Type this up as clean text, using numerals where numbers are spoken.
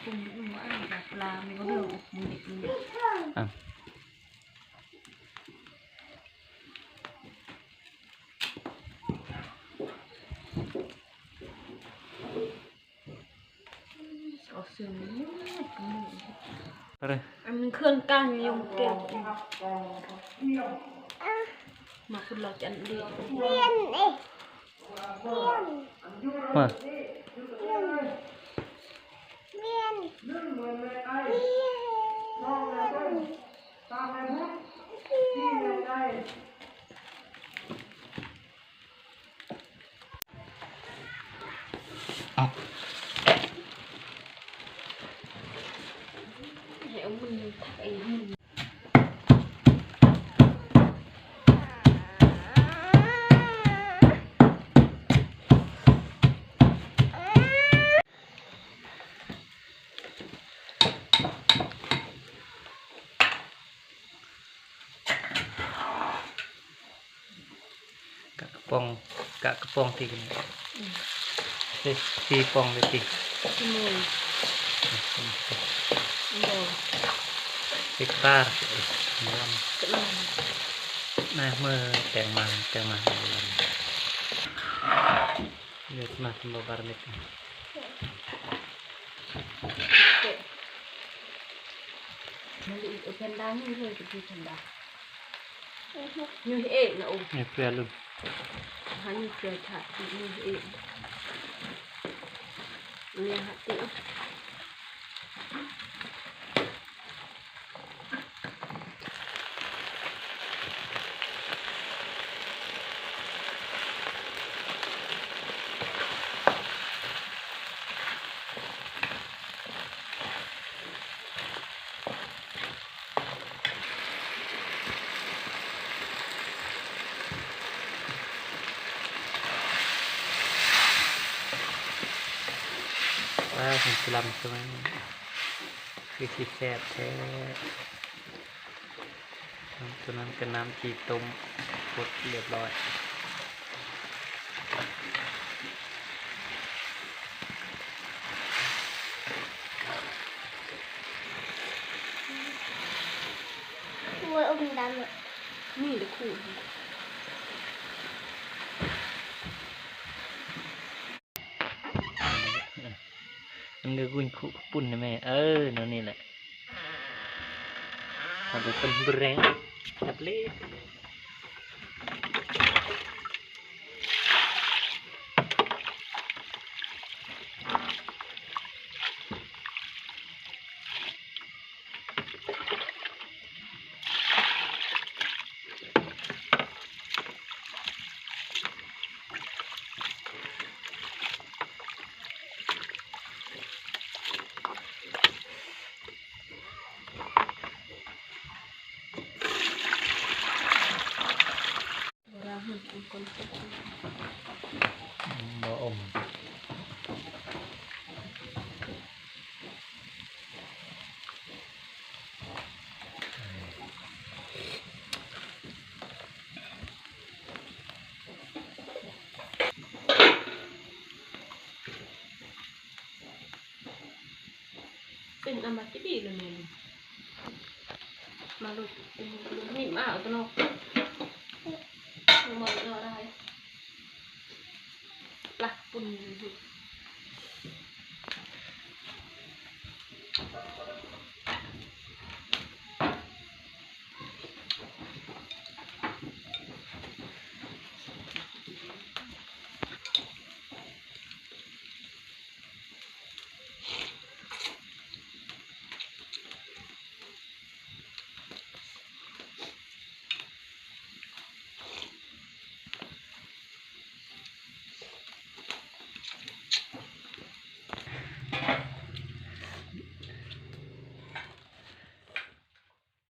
ปุ่มว่าแบบปลาไม่ก็เรื่องมือเด็กมือเด็กเอาเสียงนี้อะไรอันมันเคลื่อนกลางยงเตียงมาคุณเราจันดีมาให้เอามือถักเองกะกระปองตีกันตีปองเลยตีมือติดตาน่าเมื่อแต่งมาเลือดมาสมบูรณ์นิดมันอีกเป็นด้านนี้เลยจะเป็นด้านnhư thế là ổn. Nghe phê luôn. Hắn phê thật như thế. Nghe hạt tỉ. Mình sẽ làm cho mấy cái thịt xẹp thế cho nên cái nám chỉ tôm cột liệt rồi ôi ông đàn rồi nhìn được khủมันก็กุนขุปุ่นนะแม่นั่นนี่แหละทำเป็นแบรนด์แบบเล็กบ่อมเป็นอามาที่ดีเลยเนี่ยมาลูกนี่มาเอาตัวน้อง